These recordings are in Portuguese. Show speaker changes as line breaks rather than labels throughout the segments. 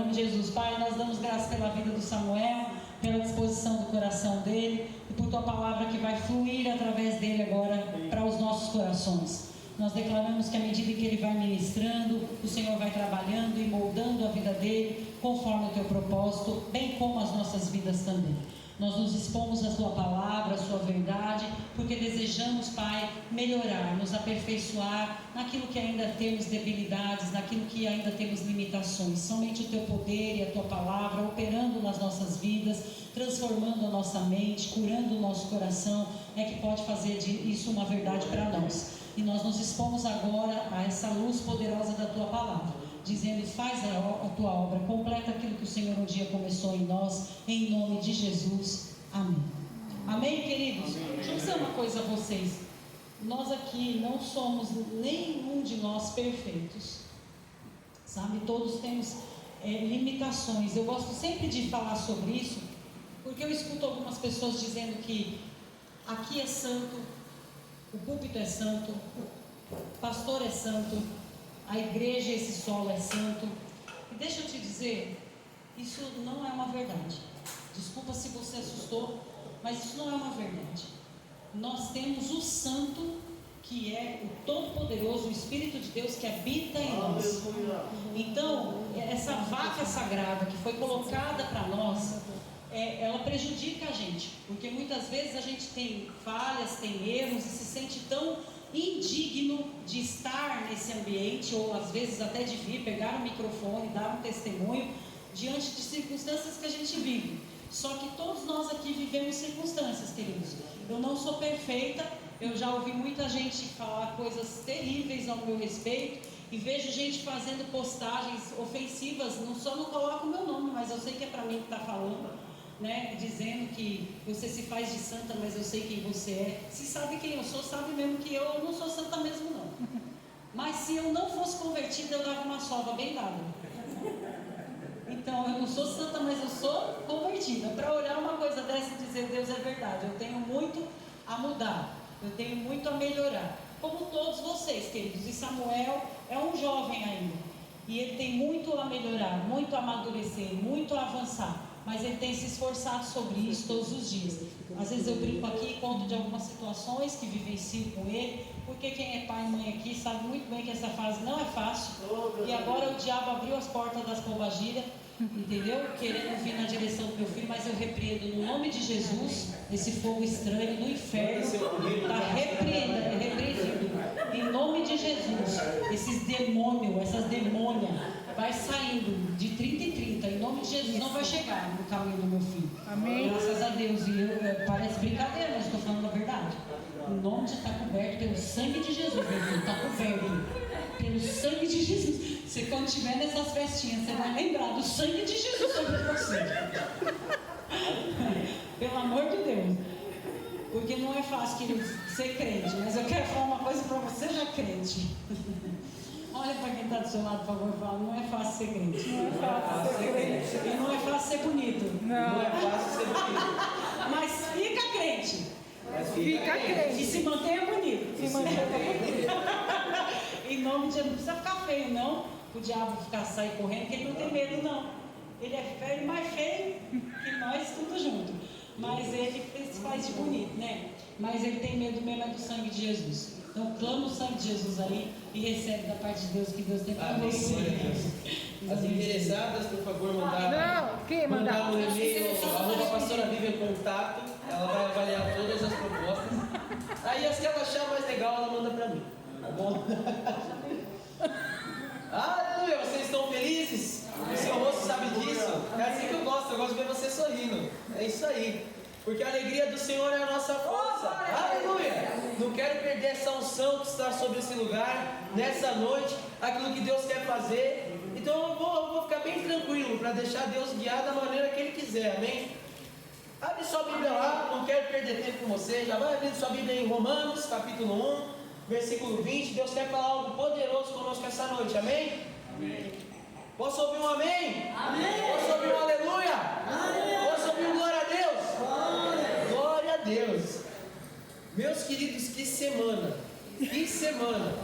nome de Jesus. Pai, nós damos graças pela vida do Samuel, pela disposição do coração dele e por tua palavra que vai fluir através dele agora para os nossos corações. Nós declaramos que à medida que ele vai ministrando, o Senhor vai trabalhando e moldando a vida dele conforme o teu propósito, bem como as nossas vidas também. Nós nos expomos à sua palavra, à sua verdade, porque desejamos, Pai, melhorar, nos aperfeiçoar naquilo que ainda temos debilidades, naquilo que ainda temos limitações. Somente o teu poder e a tua palavra operando nas nossas vidas, transformando a nossa mente, curando o nosso coração, é que pode fazer isso uma verdade para nós. E nós nos expomos agora a essa luz poderosa da tua palavra, dizendo: faz a tua obra, completa aquilo que o Senhor um dia começou em nós, em nome de Jesus, amém. Amém, queridos? Amém. Deixa eu dizer uma coisa a vocês, nós aqui não somos nenhum de nós perfeitos, sabe? Todos temos limitações. Eu gosto sempre de falar sobre isso, porque eu escuto algumas pessoas dizendo que aqui é santo, o púlpito é santo, o pastor é santo, a igreja, esse solo é santo. E deixa eu te dizer, isso não é uma verdade. Desculpa se você assustou, mas isso não é uma verdade. Nós temos o santo, que é o Todo-Poderoso, o Espírito de Deus que habita em nós. Então, essa vaca sagrada que foi colocada para nós, ela prejudica a gente, porque muitas vezes a gente tem falhas, tem erros e se sente tão indigno de estar nesse ambiente, ou às vezes até de vir, pegar o microfone, dar um testemunho diante de circunstâncias que a gente vive. Só que todos nós aqui vivemos circunstâncias, queridos. Eu não sou perfeita, eu já ouvi muita gente falar coisas terríveis ao meu respeito, e vejo gente fazendo postagens ofensivas, não coloco o meu nome, mas eu sei que é para mim que está falando, né? Dizendo que você se faz de santa, mas eu sei quem você é. Se sabe quem eu sou, sabe mesmo que eu não sou santa mesmo não. Mas se eu não fosse convertida, eu dava uma sova bem dada. Então eu não sou santa, mas eu sou convertida. Para olhar uma coisa dessa e dizer: Deus, é verdade, eu tenho muito a mudar, eu tenho muito a melhorar, como todos vocês, queridos. E Samuel é um jovem ainda, e ele tem muito a melhorar, muito a amadurecer, muito a avançar, mas ele tem se esforçado sobre isso todos os dias. Às vezes eu brinco aqui e conto de algumas situações que vivencio com ele, porque quem é pai e mãe aqui sabe muito bem que essa fase não é fácil, e agora o diabo abriu as portas das pombagiras, entendeu? Querendo vir na direção do meu filho, mas eu repreendo no nome de Jesus esse fogo estranho do inferno, está repreendido em nome de Jesus. Esses demônios, essas demônias, vai saindo de 30 em 30, em nome de Jesus. Não vai chegar no caminho do meu filho. Amém. Graças a Deus. E parece brincadeira, mas estou falando a verdade. O nome já está coberto pelo sangue de Jesus, meu filho, está coberto pelo sangue de Jesus. Você, quando estiver nessas festinhas, você vai lembrar do sangue de Jesus sobre você. Pelo amor de Deus. Porque não é fácil, querido, ser crente. Mas eu quero falar uma coisa para você já crente. Olha para quem está do seu lado, por favor, e fala: não é fácil ser crente. Não é fácil ser crente. E não é fácil ser bonito. Não é fácil ser bonito. Mas fica crente. Fica crente. E se mantenha bonito. Se mantenha bonito. Em nome de Jesus. Não precisa ficar feio, não. O diabo sair correndo, porque ele não tem medo, não. Ele é feio, mais feio que nós, tudo junto. Mas ele se faz de bonito, né? Mas ele tem medo mesmo do sangue de Jesus. Então clama o sangue de Jesus aí e recebe da parte de Deus, que Deus tem para você.
As interessadas, por favor, mandar um e-mail, @pastora Vivian contato. Ela vai avaliar todas as propostas. Aí as que ela achar mais legal, ela manda para mim. Tá bom? Aleluia, vocês estão felizes? O seu rosto sabe disso? É assim que eu gosto de ver você sorrindo. É isso aí. Porque a alegria do Senhor é a nossa força. Aleluia! Não quero perder essa unção que está sobre esse lugar, nessa noite, aquilo que Deus quer fazer. Então eu vou ficar bem tranquilo para deixar Deus guiar da maneira que Ele quiser, amém? Abre sua Bíblia lá, não quero perder tempo com você. Já vai abrir sua Bíblia em Romanos, capítulo 1, versículo 20. Deus quer falar algo poderoso conosco essa noite, amém? Amém. Posso ouvir um amém? Amém. Posso ouvir um aleluia? Amém. Posso ouvir um glória a Deus? Glória a Deus. Meus queridos, que semana! Que semana!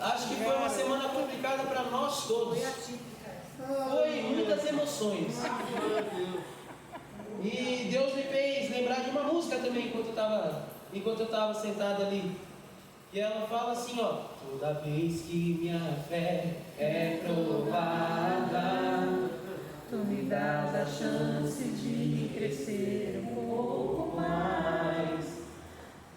Acho que foi uma semana complicada para nós todos. Foi muitas emoções. emoções. E Deus me fez lembrar de uma música também enquanto eu estava sentado ali. E ela fala assim, ó: toda vez que minha fé é provada,
Tu me dás a chance de crescer um pouco mais.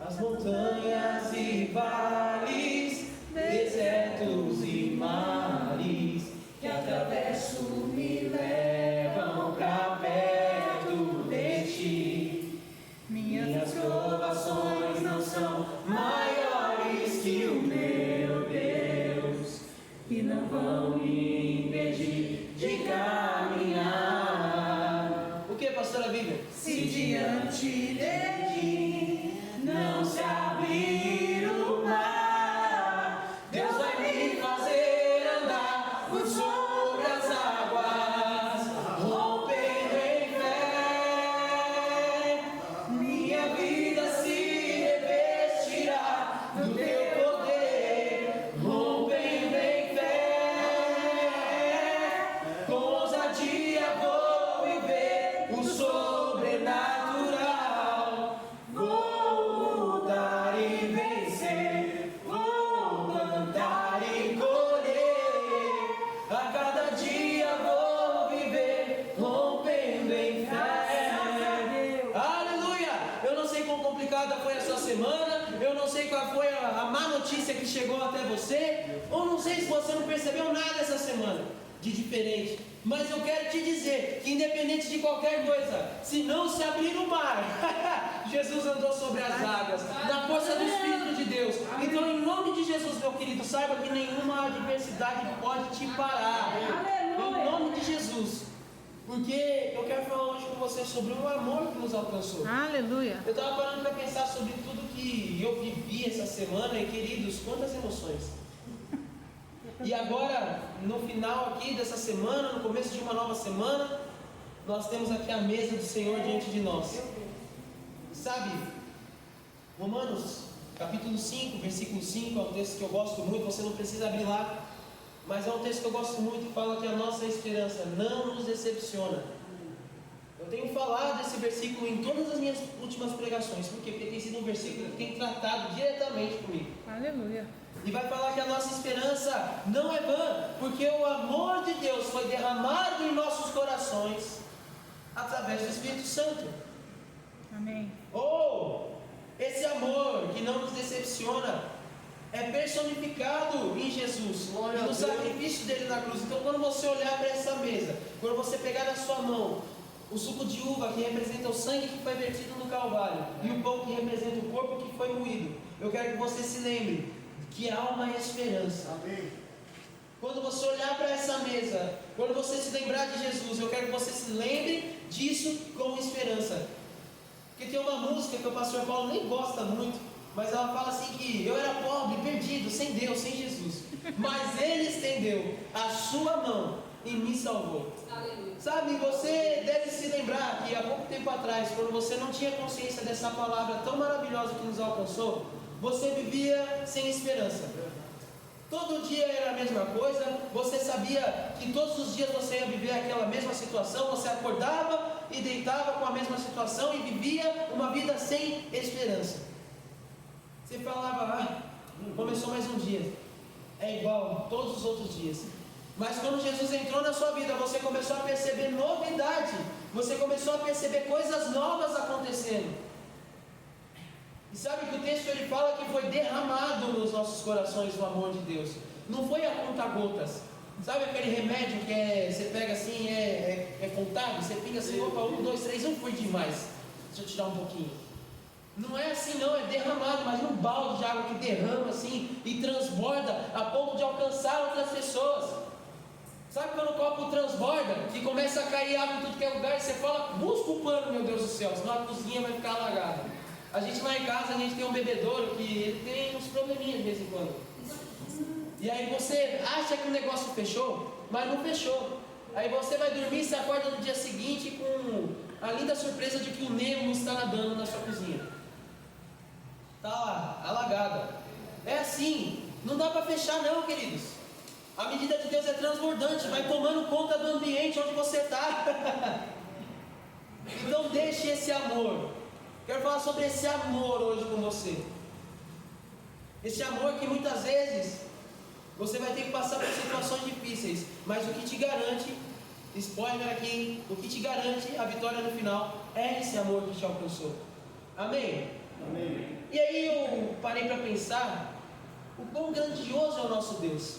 as montanhas e vales, desertos e mares que atravesso me levam pra perto de ti. Minhas provações não são maiores que o meu Deus,
E não vão me impedir de caminhar.
O que, pastora Bíblia?
Se diante de mim não se abrir o mar,
Deus vai me fazer andar por sobre as águas, rompendo em fé. Minha vida se revestirá do teu poder, rompendo em fé. Com ousadia vou viver o sobrenatural. Vou lutar e vencer, vou plantar e colher. A cada dia vou viver, rompendo em fé. Aleluia! Eu não sei quão complicada foi a sua semana, eu não sei qual foi a má notícia que chegou até você, ou não sei se você não percebeu nada essa semana de diferente. Mas eu quero te dizer que independente de qualquer coisa, se não se abrir o mar, Jesus andou sobre as águas, na força do Espírito de Deus. Então, em nome de Jesus, meu querido, saiba que nenhuma adversidade pode te parar. Em nome de Jesus. Porque eu quero falar hoje com você sobre um amor que nos alcançou.
Aleluia.
Eu estava parando para pensar sobre tudo que eu vivi essa semana, e queridos, quantas emoções. E agora, no final aqui dessa semana, no começo de uma nova semana, nós temos aqui a mesa do Senhor diante de nós. Sabe, Romanos capítulo 5, versículo 5, é um texto que eu gosto muito, você não precisa abrir lá, mas é um texto que eu gosto muito e fala que a nossa esperança não nos decepciona. Eu tenho falado esse versículo em todas as minhas últimas pregações. Por quê? Porque tem sido um versículo que tem tratado diretamente comigo.
Aleluia.
E vai falar que a nossa esperança não é vã, porque o amor de Deus foi derramado em nossos corações através do Espírito Santo.
Amém.
Ou esse amor que não nos decepciona é personificado em Jesus, e no sacrifício dele na cruz. Então, quando você olhar para essa mesa, quando você pegar na sua mão o suco de uva que representa o sangue que foi vertido no Calvário, e o pão que representa o corpo que foi moído, eu quero que você se lembre que há uma esperança.
Amém.
Quando você olhar para essa mesa, quando você se lembrar de Jesus, eu quero que você se lembre disso com esperança. Porque tem uma música que o pastor Paulo nem gosta muito, mas ela fala assim que eu era pobre, perdido, sem Deus, sem Jesus, mas Ele estendeu a sua mão e me salvou. Sabe, você deve se lembrar que há pouco tempo atrás, quando você não tinha consciência dessa palavra tão maravilhosa que nos alcançou, você vivia sem esperança. Todo dia era a mesma coisa, você sabia que todos os dias você ia viver aquela mesma situação, você acordava e deitava com a mesma situação e vivia uma vida sem esperança. Você falava, começou mais um dia, é igual todos os outros dias. Mas quando Jesus entrou na sua vida, você começou a perceber novidade, você começou a perceber coisas novas acontecendo. E sabe que o texto ele fala que foi derramado nos nossos corações o amor de Deus. Não foi a conta-gotas. Sabe aquele remédio que você pega assim, é contável? Você fica assim, opa, 1, 2, 3, não foi demais. Deixa eu tirar um pouquinho. Não é assim não, é derramado. Imagina um balde de água que derrama assim e transborda a ponto de alcançar outras pessoas. Sabe quando o copo transborda e começa a cair água em tudo que é lugar? E você fala, busca o pano, meu Deus do céu, senão a cozinha vai ficar alagada. A gente lá em casa, a gente tem um bebedouro que ele tem uns probleminhas de vez em quando. E aí você acha que o negócio fechou, mas não fechou. Aí você vai dormir e se acorda no dia seguinte com a linda surpresa de que o Nemo está nadando na sua cozinha. Está lá, alagada. É assim, não dá para fechar não, queridos. A medida de Deus é transbordante, vai tomando conta do ambiente onde você está. Então deixe esse amor. Quero falar sobre esse amor hoje com você. Esse amor que muitas vezes você vai ter que passar por situações difíceis, mas o que te garante, spoiler aqui, o que te garante a vitória no final é esse amor que te alcançou. Amém?
Amém.
E aí eu parei para pensar o quão grandioso é o nosso Deus.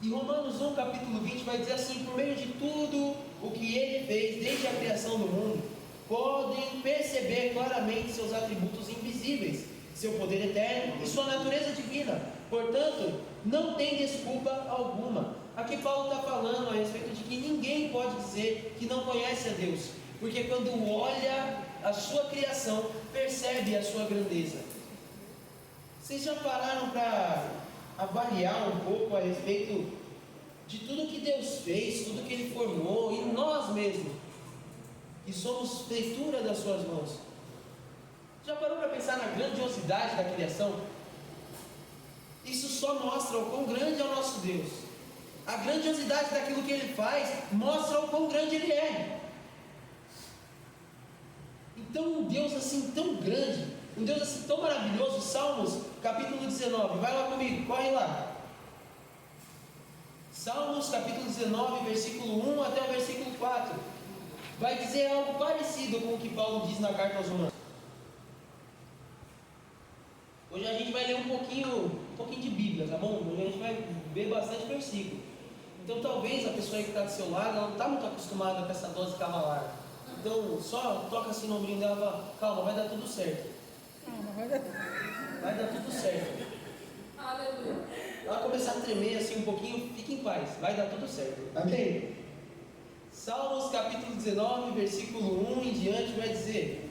E Romanos 1, capítulo 20 vai dizer assim: por meio de tudo o que Ele fez desde a criação do mundo, podem perceber claramente seus atributos invisíveis, seu poder eterno e sua natureza divina. Portanto, não tem desculpa alguma. Aqui Paulo está falando a respeito de que ninguém pode dizer que não conhece a Deus, porque quando olha a sua criação, percebe a sua grandeza. Vocês já pararam para avaliar um pouco a respeito de tudo que Deus fez, tudo que Ele formou, e nós mesmos, que somos feitura das suas mãos? Já parou para pensar na grandiosidade da criação? Isso só mostra o quão grande é o nosso Deus. A grandiosidade daquilo que Ele faz mostra o quão grande Ele é. Então um Deus assim tão grande, um Deus assim tão maravilhoso, Salmos capítulo 19, vai lá comigo, corre lá. Salmos capítulo 19, versículo 1 até o versículo 4, vai dizer algo parecido com o que Paulo diz na carta aos Romanos. Hoje a gente vai ler um pouquinho de Bíblia, tá bom? Hoje a gente vai ver bastante versículo. Então talvez a pessoa aí que está do seu lado, ela não está muito acostumada com essa dose cavalar. Então só toca assim no ombrinho dela e fala: calma, vai dar tudo certo. Vai dar tudo certo.
Aleluia.
Ela começar a tremer assim um pouquinho, fique em paz, vai dar tudo certo. Amém? Salmos capítulo 19, versículo 1 em diante vai dizer: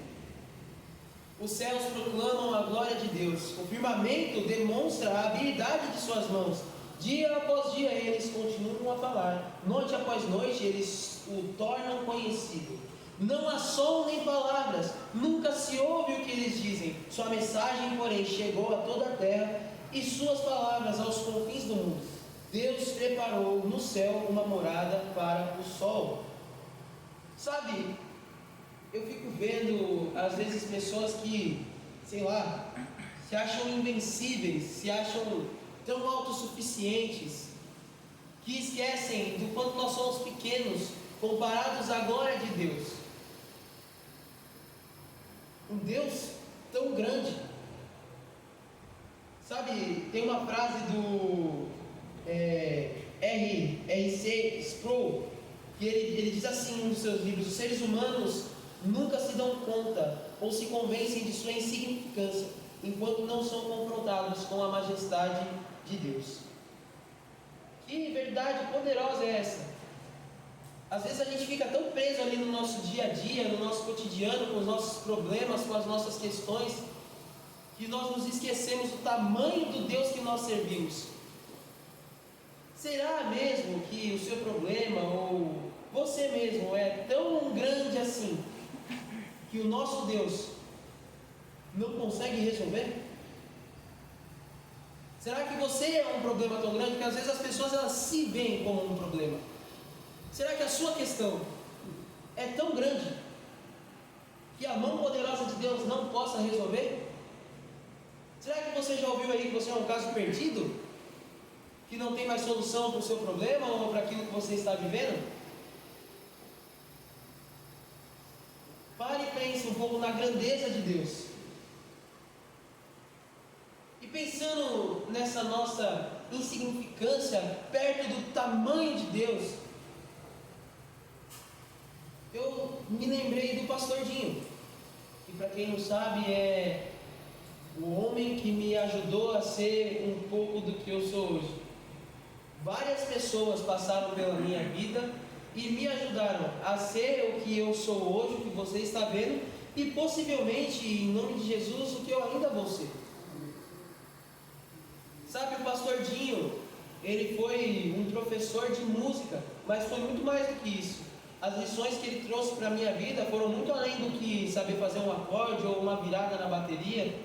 os céus proclamam a glória de Deus, o firmamento demonstra a habilidade de suas mãos. Dia após dia eles continuam a falar, noite após noite eles o tornam conhecido. Não há som nem palavras, nunca se ouve o que eles dizem. Sua mensagem, porém, chegou a toda a terra e suas palavras aos confins do mundo. Deus preparou no céu uma morada para o sol. Sabe, eu fico vendo às vezes pessoas que, sei lá, se acham invencíveis, se acham tão autossuficientes, que esquecem do quanto nós somos pequenos comparados à glória de Deus. Um Deus tão grande. Sabe, tem uma frase do R.C. Sproul, que ele diz assim nos seus livros: os seres humanos nunca se dão conta ou se convencem de sua insignificância, enquanto não são confrontados com a majestade de Deus. Que verdade poderosa é essa? Às vezes a gente fica tão preso ali no nosso dia a dia, no nosso cotidiano, com os nossos problemas, com as nossas questões, que nós nos esquecemos do tamanho do Deus que nós servimos. Será mesmo que o seu problema ou você mesmo é tão grande assim que o nosso Deus não consegue resolver? Será que você é um problema tão grande que às vezes as pessoas elas se veem como um problema? Será que a sua questão é tão grande que a mão poderosa de Deus não possa resolver? Será que você já ouviu aí que você é um caso perdido? Que não tem mais solução para o seu problema ou para aquilo que você está vivendo? Pare e pense um pouco na grandeza de Deus. E pensando nessa nossa insignificância perto do tamanho de Deus, eu me lembrei do pastor Dinho, que para quem não sabe é o homem que me ajudou a ser um pouco do que eu sou hoje. Várias pessoas passaram pela minha vida e me ajudaram a ser o que eu sou hoje, o que você está vendo, e possivelmente, em nome de Jesus, o que eu ainda vou ser. Sabe, o pastor Dinho, ele foi um professor de música, mas foi muito mais do que isso. As lições que ele trouxe para a minha vida foram muito além do que saber fazer um acorde ou uma virada na bateria.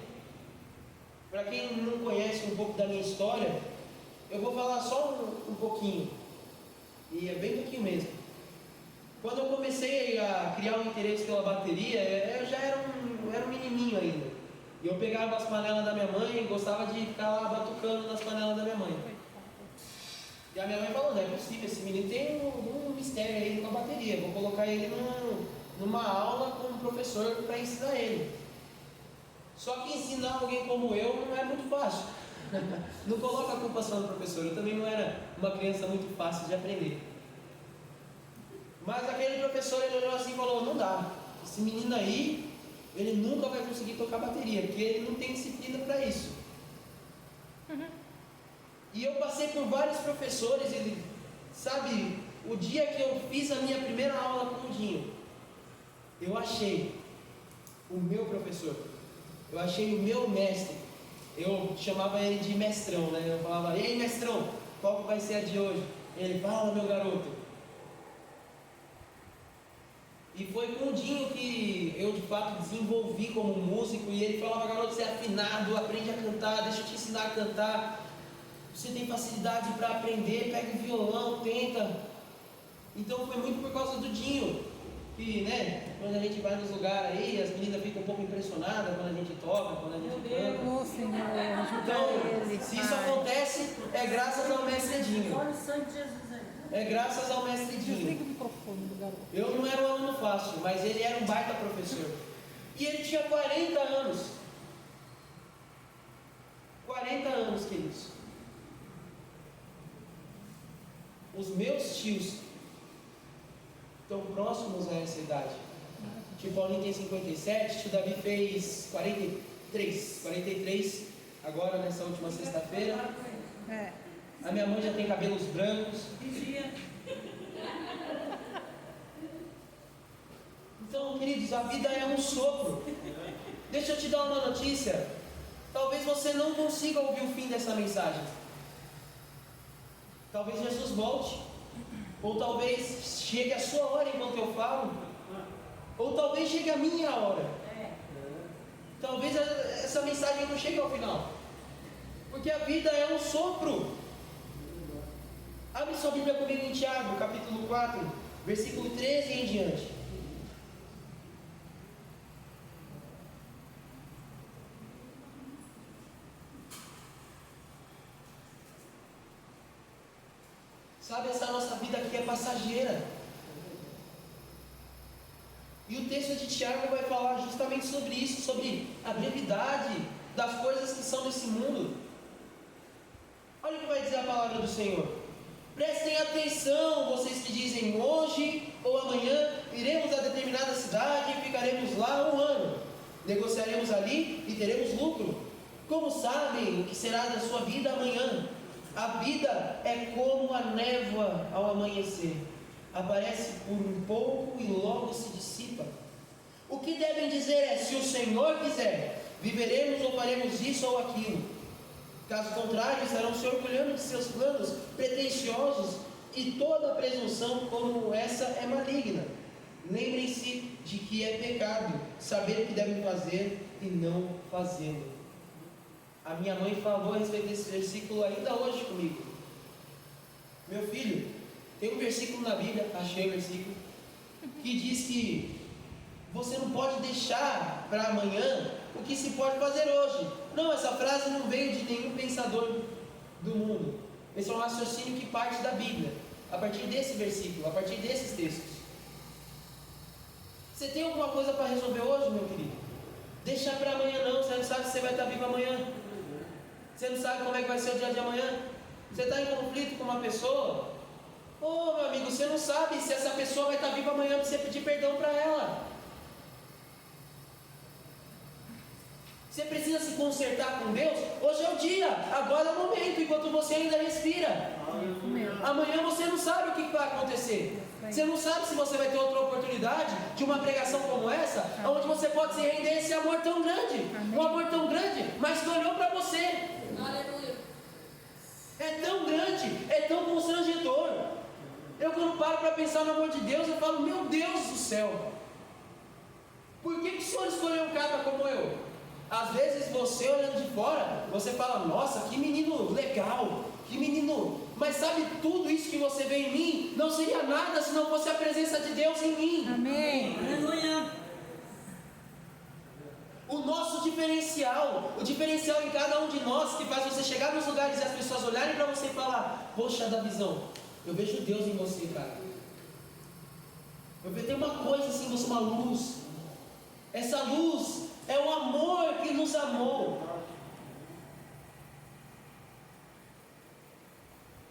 Para quem não conhece um pouco da minha história, eu vou falar só um pouquinho, e é bem pouquinho mesmo. Quando eu comecei a criar um interesse pela bateria, eu já era um menininho ainda. E eu pegava as panelas da minha mãe e gostava de ficar lá batucando nas panelas da minha mãe. E a minha mãe falou, não é possível, esse menino tem um mistério aí com a bateria, vou colocar ele numa aula com um professor para ensinar ele. Só que ensinar alguém como eu não é muito fácil. Não coloca a culpa só no professor, eu também não era uma criança muito fácil de aprender. Mas aquele professor, ele olhou assim e falou, não dá, esse menino aí, ele nunca vai conseguir tocar bateria, porque ele não tem disciplina para isso. E eu passei por vários professores, ele, sabe, o dia que eu fiz a minha primeira aula com o Dinho, eu achei o meu professor, eu achei o meu mestre, eu chamava ele de mestrão, né? Eu falava, ei mestrão, qual vai ser a de hoje? Ele, fala meu garoto. E foi com o Dinho que eu de fato desenvolvi como músico, e ele falava, garoto, você é afinado, aprende a cantar, deixa eu te ensinar a cantar, você tem facilidade para aprender, pega o violão, tenta. Então foi muito por causa do Dinho, que, né, quando a gente vai nos lugares aí, as meninas ficam um pouco impressionadas quando a gente toca, quando a gente canta.
Ô Senhor, ajuda
Então,
ele.
se isso acontece, é graças ao mestre Dinho.
Olha o sangue de Jesus aí.
É graças ao mestre
Desliga
Dinho.
o microfone do garoto.
Eu não era um aluno fácil, mas ele era um baita professor. E ele tinha 40 anos. 40 anos, queridos. Os meus tios estão próximos a essa idade. O tio Paulinho tem 57, o tio Davi fez 43 agora nessa última sexta-feira.
É.
A minha mãe já tem cabelos brancos. Então, queridos, a vida é um sopro. Deixa eu te dar uma notícia. Talvez você não consiga ouvir o fim dessa mensagem. Talvez Jesus volte. Ou talvez chegue a sua hora enquanto eu falo. Ou talvez chegue a minha hora. Talvez essa mensagem não chegue ao final. Porque a vida é um sopro. Abre sua Bíblia comigo em Tiago, capítulo 4, versículo 13 e em diante. Sabe, essa nossa vida aqui é passageira. E o texto de Tiago vai falar justamente sobre isso, sobre a brevidade das coisas que são desse mundo. Olha o que vai dizer a palavra do Senhor. Prestem atenção, vocês que dizem hoje ou amanhã iremos a determinada cidade e ficaremos lá um ano. Negociaremos ali e teremos lucro. Como sabem o que será da sua vida amanhã? A vida é como a névoa ao amanhecer. Aparece por um pouco e logo se dissipa. O que devem dizer é, se o Senhor quiser, viveremos ou faremos isso ou aquilo. Caso contrário, estarão se orgulhando de seus planos pretensiosos, e toda presunção como essa é maligna. Lembrem-se de que é pecado saber o que devem fazer e não fazê-lo. A minha mãe falou a respeito desse versículo ainda hoje comigo. Meu filho, tem um versículo na Bíblia, achei o versículo, que diz que você não pode deixar para amanhã o que se pode fazer hoje. Não, essa frase não veio de nenhum pensador do mundo. Esse é um raciocínio que parte da Bíblia, a partir desse versículo, a partir desses textos. Você tem alguma coisa para resolver hoje, meu querido? Deixa para amanhã não, você não sabe se você vai estar vivo amanhã. Você não sabe como é que vai ser o dia de amanhã. Você está em conflito com uma pessoa. Ô meu amigo, você não sabe se essa pessoa vai estar viva amanhã para você pedir perdão para ela. Você precisa se consertar com Deus. Hoje é o dia, agora é o momento, enquanto você ainda respira. Amanhã você não sabe o que vai acontecer. Você não sabe se você vai ter outra oportunidade de uma pregação como essa, onde você pode se render a esse amor tão grande. Um amor tão grande, mas que olhou para você.
Aleluia.
É tão grande, é tão constrangedor. Eu quando paro para pensar no amor de Deus, eu falo, meu Deus do céu, por que o Senhor escolheu um cara como eu? Às vezes você olhando de fora, você fala, nossa, que menino legal, que menino Mas sabe, tudo isso que você vê em mim não seria nada se não fosse a presença de Deus em mim.
Amém.
Aleluia.
O nosso diferencial, o diferencial em cada um de nós, que faz você chegar nos lugares e as pessoas olharem para você e falar: poxa, da visão, eu vejo Deus em você, cara. Eu vejo, tem uma coisa assim, você é uma luz. Essa luz é o amor que nos amou.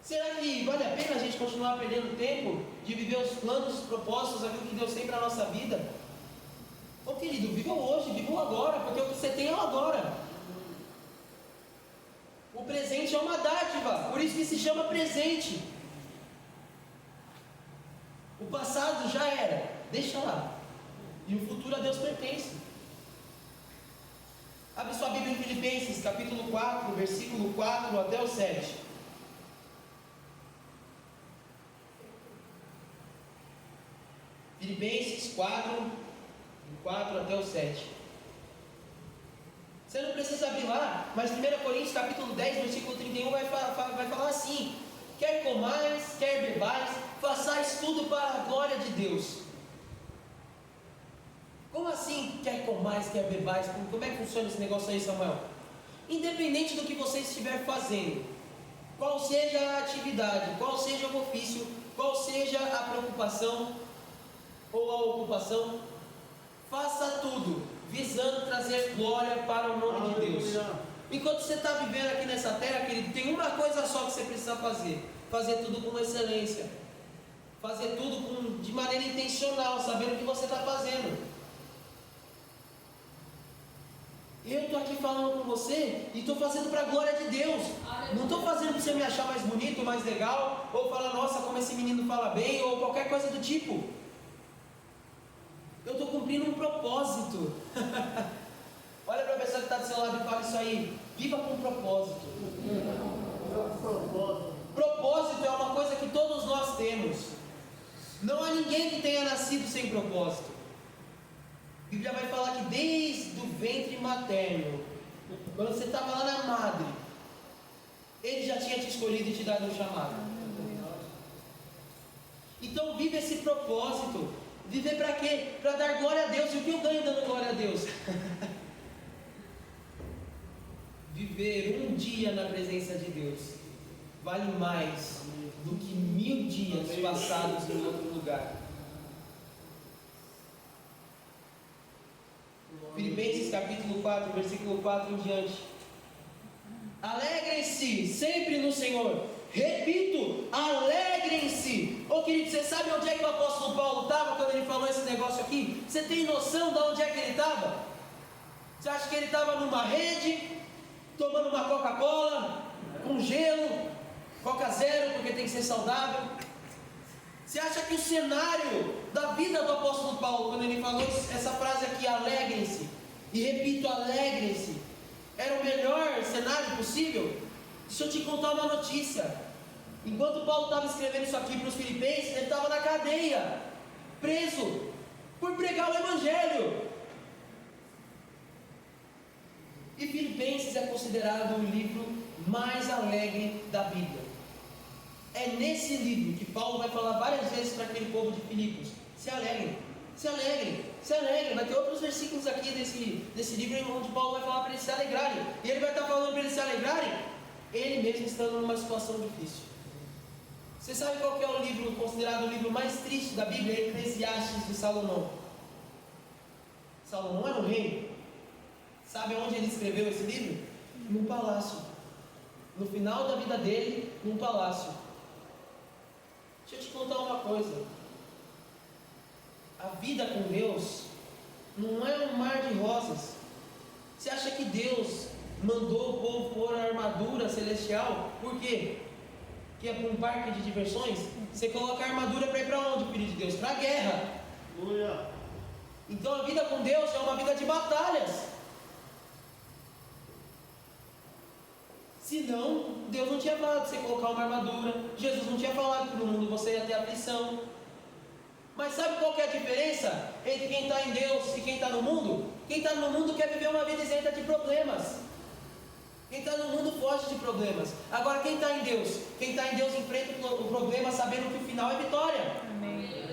Será que vale a pena a gente continuar perdendo tempo de viver os planos, os propósitos, aquilo que Deus tem para a nossa vida? Ô querido, viva hoje, viva o agora, porque o que você tem é o agora. O presente é uma dádiva, por isso que se chama presente. O passado já era, deixa lá. E o futuro a Deus pertence. Abre sua Bíblia em Filipenses, capítulo 4, versículo 4 até o 7. Filipenses 4 até o 7. Você não precisa abrir lá, mas 1 Coríntios capítulo 10, versículo 31 vai falar assim: quer comais, quer bebais, façais tudo para a glória de Deus. Como assim quer comais, quer bebais? Como é que funciona esse negócio aí, Samuel? Independente do que você estiver fazendo, qual seja a atividade, qual seja o ofício, qual seja a preocupação ou a ocupação, faça tudo visando trazer glória para o nome de Deus. Enquanto você está vivendo aqui nessa terra, querido, tem uma coisa só que você precisa fazer: fazer tudo com excelência, fazer tudo de maneira intencional, sabendo o que você está fazendo. Eu estou aqui falando com você e estou fazendo para a glória de Deus. Não estou fazendo para você me achar mais bonito, mais legal, ou falar: nossa, como esse menino fala bem, ou qualquer coisa do tipo. Eu estou cumprindo um propósito. Olha para a pessoa que está do seu lado e fala isso aí: viva com propósito. Propósito é uma coisa que todos nós temos. Não há ninguém que tenha nascido sem propósito. A Bíblia vai falar que desde o ventre materno, quando você estava lá na madre, Ele já tinha te escolhido e te dado um chamado. Então vive esse propósito. Viver para quê? Para dar glória a Deus. E o que eu ganho dando glória a Deus? Viver um dia na presença de Deus vale mais do que 1000 dias passados em outro lugar. Filipenses capítulo 4, versículo 4 em diante. Alegrem-se sempre no Senhor. Repito, alegrem-se. Ô querido, você sabe onde é que o apóstolo Paulo estava quando ele falou esse negócio aqui? Você tem noção de onde é que ele estava? Você acha que ele estava numa rede, tomando uma Coca-Cola, com gelo, Coca Zero, porque tem que ser saudável? Você acha que o cenário da vida do apóstolo Paulo, quando ele falou essa frase aqui, alegrem-se, e repito, alegrem-se, era o melhor cenário possível? Deixa eu te contar uma notícia. Enquanto Paulo estava escrevendo isso aqui para os filipenses, ele estava na cadeia, preso, por pregar o Evangelho. E Filipenses é considerado o livro mais alegre da Bíblia. É nesse livro que Paulo vai falar várias vezes para aquele povo de Filipos: se alegrem, se alegrem, se alegrem. Vai ter outros versículos aqui desse livro onde Paulo vai falar para eles se alegrarem. E ele vai estar falando para eles se alegrarem, ele mesmo estando numa situação difícil. Você sabe qual que é o livro considerado o livro mais triste da Bíblia? É Eclesiastes de Salomão. Salomão era um rei. Sabe onde ele escreveu esse livro? Num palácio. No final da vida dele, num palácio. Deixa eu te contar uma coisa. A vida com Deus não é um mar de rosas. Você acha que Deus mandou o povo pôr a armadura celestial? Por quê? Que é para um parque de diversões? Você coloca a armadura para ir para onde, filho de Deus? Para a guerra. Então a vida com Deus é uma vida de batalhas. Senão, Deus não tinha falado de você colocar uma armadura. Jesus não tinha falado que no mundo você ia ter aflição. Mas sabe qual que é a diferença entre quem está em Deus e quem está no mundo? Quem está no mundo quer viver uma vida isenta de problemas. Quem está no mundo foge de problemas. Agora quem está em Deus? Quem está em Deus enfrenta o problema sabendo que o final é vitória.
Amém.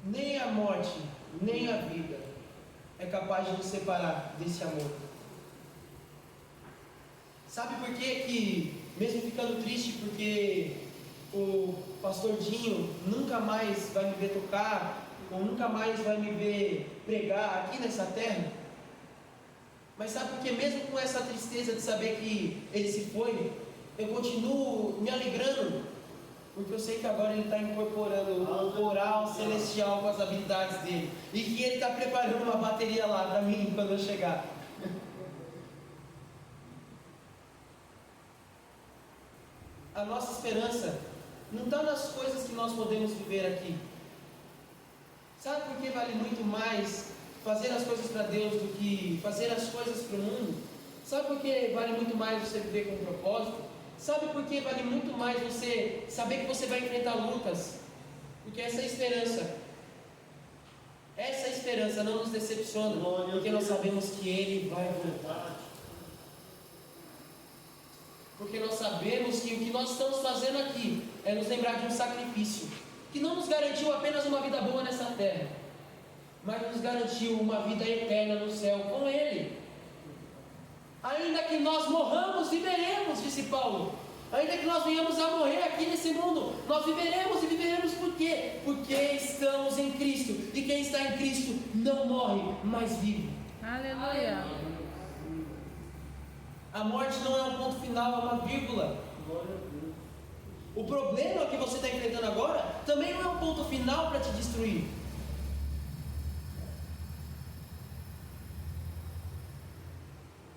Nem a morte, nem a vida é capaz de nos separar desse amor. Sabe por que mesmo ficando triste porque o pastor Dinho nunca mais vai me ver tocar, ou nunca mais vai me ver pregar aqui nessa terra? Mas sabe por que mesmo com essa tristeza de saber que ele se foi, eu continuo me alegrando? Porque eu sei que agora ele está incorporando o coral celestial com as habilidades dele. E que ele está preparando uma bateria lá para mim quando eu chegar. A nossa esperança não está nas coisas que nós podemos viver aqui. Sabe por que vale muito mais fazer as coisas para Deus do que fazer as coisas para o mundo? Sabe por que vale muito mais você viver com um propósito? Sabe por que vale muito mais você saber que você vai enfrentar lutas? Porque essa esperança não nos decepciona, porque nós sabemos que Ele vai voltar. Porque nós sabemos que o que nós estamos fazendo aqui é nos lembrar de um sacrifício que não nos garantiu apenas uma vida boa nessa terra, mas nos garantiu uma vida eterna no céu com Ele. Ainda que nós morramos, viveremos, disse Paulo. Ainda que nós venhamos a morrer aqui nesse mundo, nós viveremos e viveremos por quê? Porque estamos em Cristo. E quem está em Cristo não morre, mas vive.
Aleluia.
A morte não é um ponto final, é uma vírgula. O problema que você está enfrentando agora também não é um ponto final para te destruir.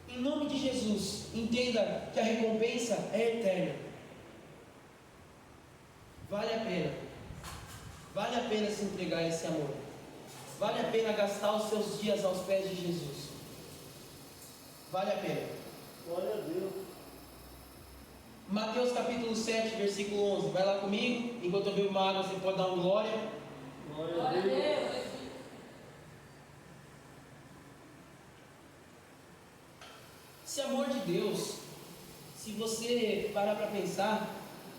Em nome de Jesus, entenda que a recompensa é eterna. Vale a pena. Vale a pena se entregar a esse amor. Vale a pena gastar os seus dias aos pés de Jesus. Vale a pena.
Glória a Deus.
Mateus capítulo 7, versículo 11. Vai lá comigo. Enquanto eu bebo uma água, você pode dar um glória.
Glória a Deus.
Esse amor de Deus, se você parar para pensar,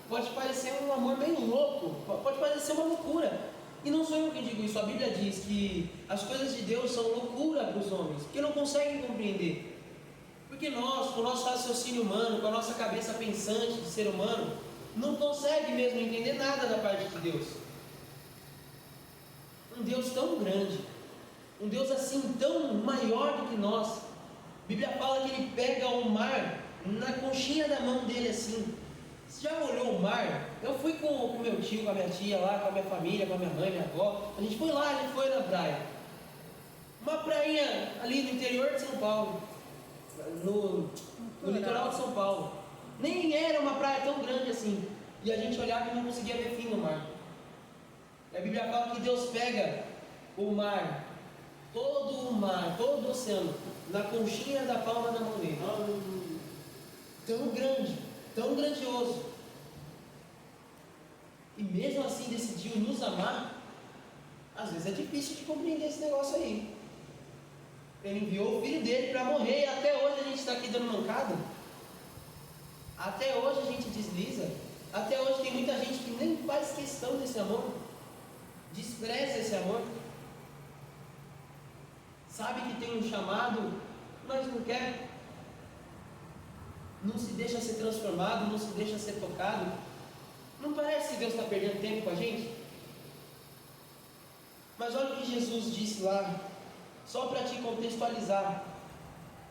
pode parecer um amor meio louco, pode parecer uma loucura. E não sou eu quem digo isso, a Bíblia diz que as coisas de Deus são loucura para os homens, porque não conseguem compreender. Porque nós, com o nosso raciocínio humano, com a nossa cabeça pensante de ser humano, não consegue mesmo entender nada da parte de Deus. Um Deus tão grande, um Deus assim tão maior do que nós. A Bíblia fala que Ele pega o mar na conchinha da mão dele assim. Você já olhou o mar? Eu fui com o meu tio, com a minha tia lá, com a minha família, com a minha mãe, minha avó. A gente foi lá, a gente foi na praia. Uma prainha ali no interior de São Paulo. No litoral de São Paulo. Nem era uma praia tão grande assim. E a gente olhava e não conseguia ver fim no mar. E a Bíblia fala que Deus pega o mar, todo o mar, todo o oceano, na conchinha da palma da mão dele. Tão grande, tão grandioso. E mesmo assim decidiu nos amar. Às vezes é difícil de compreender esse negócio aí. Ele enviou o filho dele para morrer e até hoje a gente está aqui dando mancada. Até hoje a gente desliza. Até hoje tem muita gente que nem faz questão desse amor. Despreza esse amor. Sabe que tem um chamado, mas não quer. Não se deixa ser transformado, não se deixa ser tocado. Não parece que Deus está perdendo tempo com a gente? Mas olha o que Jesus disse lá, só para te contextualizar.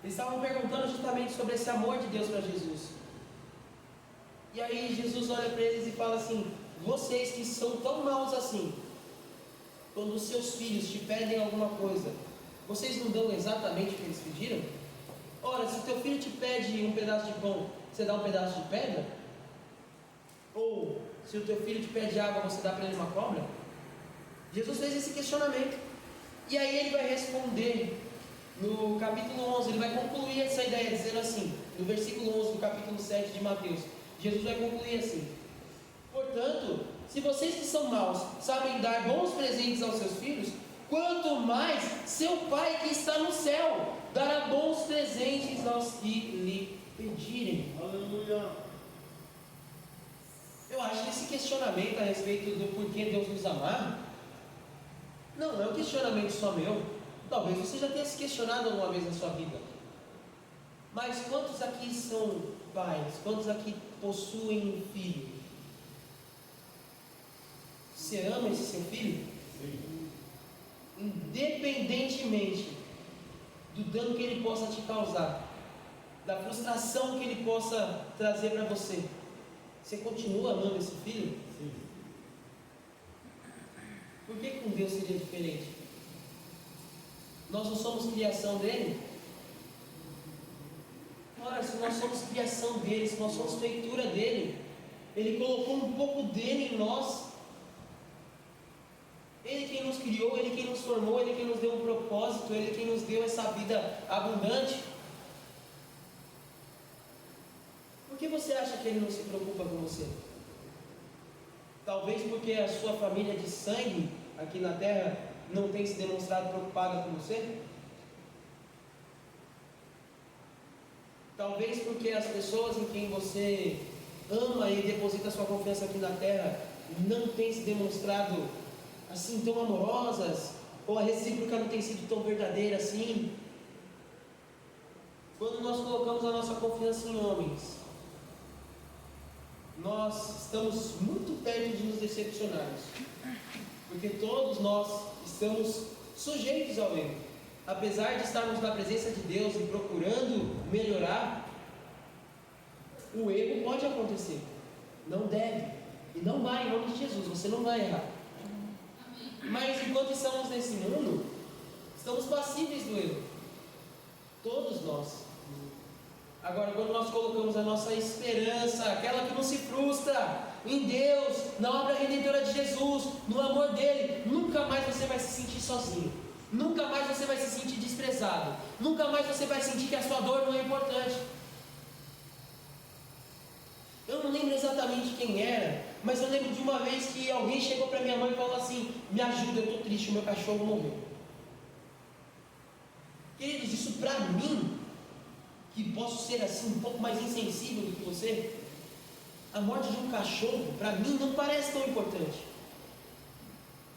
Eles estavam perguntando justamente sobre esse amor de Deus para Jesus. E aí Jesus olha para eles e fala assim: vocês que são tão maus assim, quando os seus filhos te pedem alguma coisa, vocês não dão exatamente o que eles pediram? Ora, se o teu filho te pede um pedaço de pão, você dá um pedaço de pedra? Ou, se o teu filho te pede água, você dá para ele uma cobra? Jesus fez esse questionamento. E aí ele vai responder no capítulo 11, ele vai concluir essa ideia dizendo assim, no versículo 11 do capítulo 7 de Mateus. Jesus vai concluir assim: portanto, se vocês que são maus sabem dar bons presentes aos seus filhos, quanto mais seu Pai que está no céu dará bons presentes aos que lhe pedirem.
Aleluia.
Eu acho que esse questionamento a respeito do porquê Deus nos amar, não é um questionamento só meu. Talvez você já tenha se questionado alguma vez na sua vida. Mas quantos aqui são pais? Quantos aqui possuem um filho? Você ama esse seu filho?
Sim.
Independentemente do dano que ele possa te causar, da frustração que ele possa trazer para você, você continua amando esse filho?
Sim.
Por que com Deus seria diferente? Nós não somos criação dele? Ora, se nós somos criação dele, se nós somos feitura dele, ele colocou um pouco dele em nós. Ele quem nos criou, ele quem nos formou, ele quem nos deu um propósito, ele quem nos deu essa vida abundante. Por que você acha que ele não se preocupa com você? Talvez porque a sua família de sangue aqui na terra não tem se demonstrado preocupada com você? Talvez porque as pessoas em quem você ama e deposita sua confiança aqui na terra não têm se demonstrado assim tão amorosas, ou a recíproca não tem sido tão verdadeira assim. Quando nós colocamos a nossa confiança em homens, nós estamos muito perto de nos decepcionarmos, porque todos nós estamos sujeitos ao erro. Apesar de estarmos na presença de Deus e procurando melhorar, o erro pode acontecer, não deve, e não vai, em nome de Jesus, você não vai errar. Mas enquanto estamos nesse mundo, estamos passíveis do erro, todos nós. Agora, quando nós colocamos a nossa esperança, aquela que não se frustra, em Deus, na obra redentora de Jesus, no amor dele, nunca mais você vai se sentir sozinho, nunca mais você vai se sentir desprezado, nunca mais você vai sentir que a sua dor não é importante. Eu não lembro exatamente quem era, mas eu lembro de uma vez que alguém chegou para minha mãe e falou assim: me ajuda, eu estou triste, o meu cachorro morreu. Queridos, isso para mim, que posso ser assim um pouco mais insensível do que você, a morte de um cachorro para mim não parece tão importante,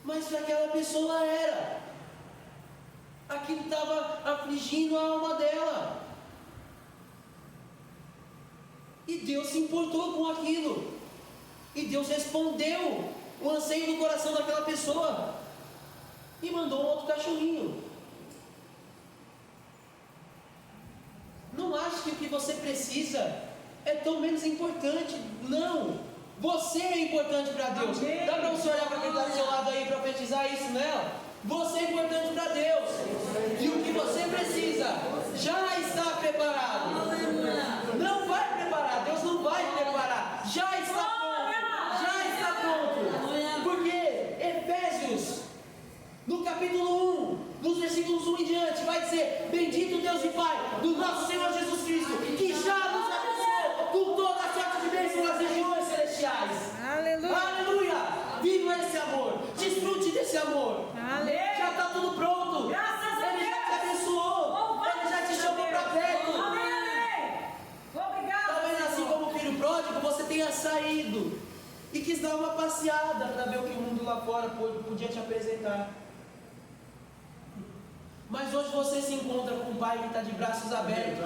mas para aquela pessoa era. Aquilo estava afligindo a alma dela, e Deus se importou com aquilo, e Deus respondeu o anseio do coração daquela pessoa e mandou um outro cachorrinho. Não ache que o que você precisa é tão menos importante. Não, você é importante para Deus. Dá para você olhar para quem está do seu lado aí e profetizar isso nela? Você é importante para Deus, e o que você precisa já está preparado. Não vai preparar, Deus não vai preparar, já está pronto. Porque Efésios, no capítulo 1, nos versículos 1 em diante, vai dizer: bendito Deus e Pai do nosso Senhor Jesus Cristo, que já nos abençoou com toda a sorte de bênçãos nas regiões celestiais.
Aleluia.
Aleluia! Viva esse amor, desfrute desse amor.
Aleluia.
Já está tudo pronto.
Graças a
Ele já te
Deus.
abençoou, Ele já te chamou para perto.
Amém. Obrigado.
Talvez assim
Senhor.
como o filho pródigo, você tenha saído e quis dar uma passeada para ver o que o mundo lá fora podia te apresentar. Mas hoje você se encontra com um pai que está de braços abertos,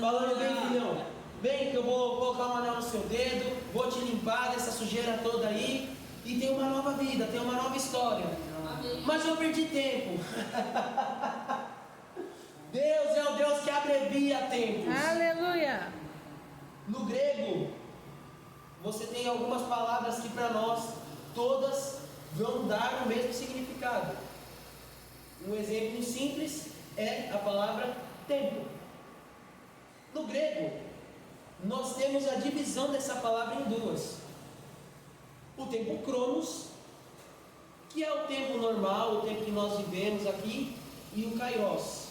falando: vem, filhão, vem que eu vou colocar um anel no seu dedo, vou te limpar dessa sujeira toda aí, e tem uma nova vida, tem uma nova história. Mas eu perdi tempo. Deus é o Deus que abrevia tempos.
Aleluia.
No grego, você tem algumas palavras que para nós todas vão dar o mesmo significado. Um exemplo simples é a palavra tempo. No grego, nós temos a divisão dessa palavra em duas: o tempo cronos, que é o tempo normal, o tempo que nós vivemos aqui, e o kairos.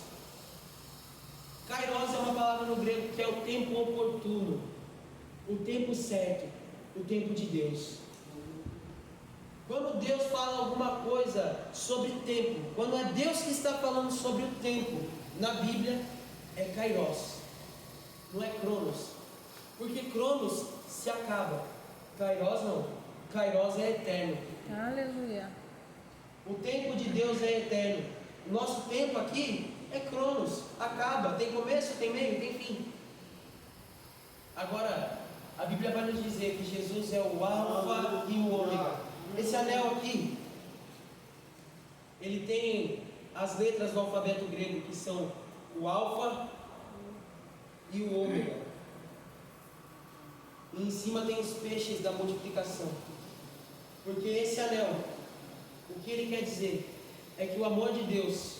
Kairos é uma palavra no grego que é o tempo oportuno, o tempo certo, o tempo de Deus. Quando Deus fala alguma coisa sobre tempo, quando é Deus que está falando sobre o tempo, na Bíblia é Kairos, não é Cronos, porque Cronos se acaba, Kairos não, Kairos é eterno.
Aleluia.
O tempo de Deus é eterno. O nosso tempo aqui é Cronos, acaba, tem começo, tem meio, tem fim. Agora, a Bíblia vai nos dizer que Jesus é o Alfa e o Ômega. Esse anel aqui, ele tem as letras do alfabeto grego, que são o Alfa e o Ômega. E em cima tem os peixes da multiplicação. Porque esse anel, o que ele quer dizer é que o amor de Deus,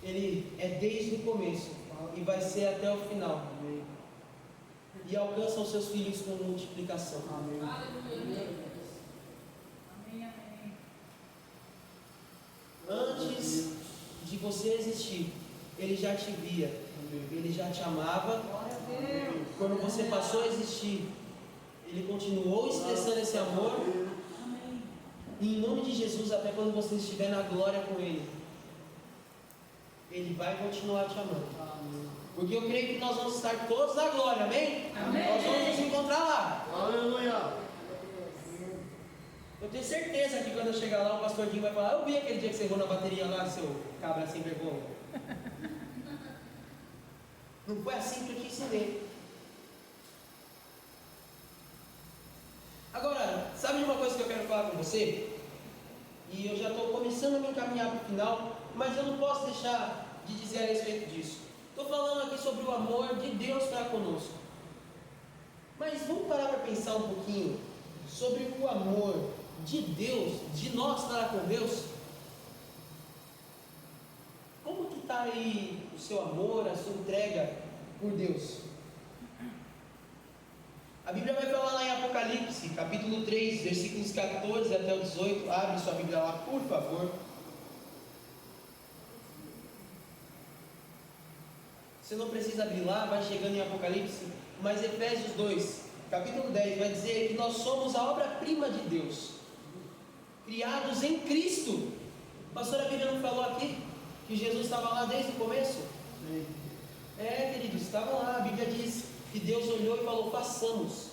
ele é desde o começo e vai ser até o final. E alcança os seus filhos com multiplicação. Antes de você existir, ele já te via, ele já te amava. Quando você passou a existir, ele continuou expressando esse amor. E em nome de Jesus, até quando você estiver na glória com ele, ele vai continuar te amando. Porque eu creio que nós vamos estar todos na glória, amém? Nós vamos nos encontrar lá.
Aleluia.
Eu tenho certeza que quando eu chegar lá, o pastor Dinho vai falar: eu vi aquele dia que você errou na bateria lá, seu cabra sem vergonha. Não foi assim que eu te ensinei. Agora, sabe de uma coisa que eu quero falar com você? E eu já estou começando a me encaminhar para o final, mas eu não posso deixar de dizer a respeito disso. Estou falando aqui sobre o amor de Deus para conosco. Mas vamos parar para pensar um pouquinho sobre o amor de Deus, de nós para com Deus. Como que está aí o seu amor, a sua entrega por Deus? A Bíblia vai falar lá em Apocalipse, capítulo 3, versículos 14 até o 18. Abre sua Bíblia lá, por favor. Você não precisa abrir lá, vai chegando em Apocalipse. Mas Efésios 2, capítulo 10, vai dizer que nós somos a obra-prima de Deus, criados em Cristo. Pastor, a Bíblia não falou aqui que Jesus estava lá desde o começo?
Sim.
Queridos, estava lá. A Bíblia diz que Deus olhou e falou: façamos.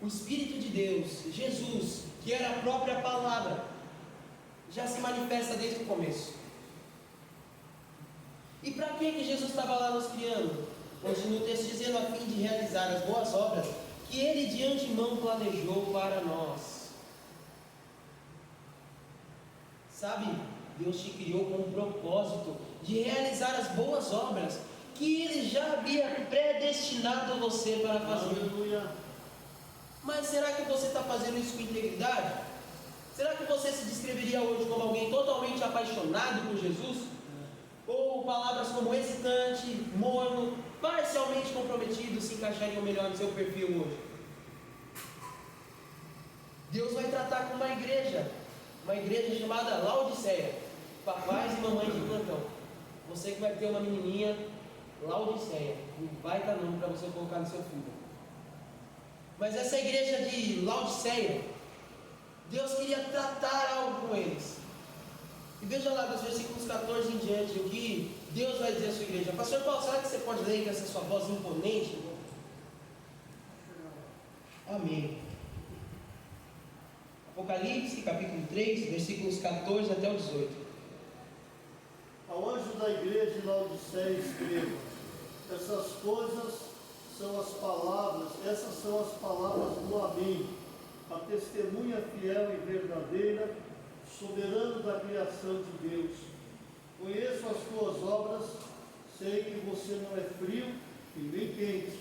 O Espírito de Deus, Jesus, que era a própria palavra, já se manifesta desde o começo. E para que Jesus estava lá nos criando? Continua o texto dizendo: a fim de realizar as boas obras que Ele de antemão planejou para nós. Sabe, Deus te criou com um propósito de realizar as boas obras que Ele já havia predestinado você para fazer.
Aleluia.
Mas será que você está fazendo isso com integridade? Será que você se descreveria hoje como alguém totalmente apaixonado por Jesus? Ou palavras como hesitante, morno, parcialmente comprometido se encaixariam melhor no seu perfil hoje? Deus vai tratar com uma igreja chamada Laodiceia, papais e mamães de plantão. Você que vai ter uma menininha, Laodiceia, um baita nome para você colocar no seu filho. Mas essa igreja de Laodiceia, Deus queria tratar algo com eles. E veja lá dos versículos 14 em diante o que Deus vai dizer à sua igreja. Pastor Paulo, será que você pode ler com essa sua voz imponente? Amém. Apocalipse, capítulo 3, versículos 14 até o 18.
Ao anjo da igreja de Laodiceia escreva: essas são as palavras do Amém, a testemunha fiel e verdadeira, soberano da criação de Deus. Conheço as tuas obras, sei que você não é frio e nem quente.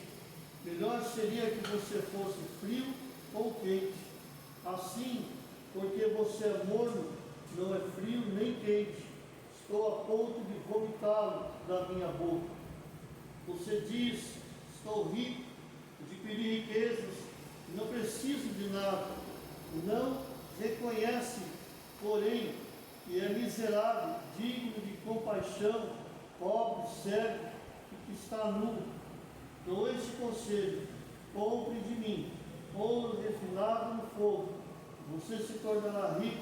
Melhor seria que você fosse frio ou quente. Assim, porque você é morno, não é frio nem quente, estou a ponto de vomitá-lo da minha boca. Você diz: estou rico, adquiri riquezas, não preciso de nada. Não reconhece, porém, que é miserável, digno de compaixão, pobre, cego e que está nu. Dou este conselho: compre de mim ouro refinado no fogo, você se tornará rico.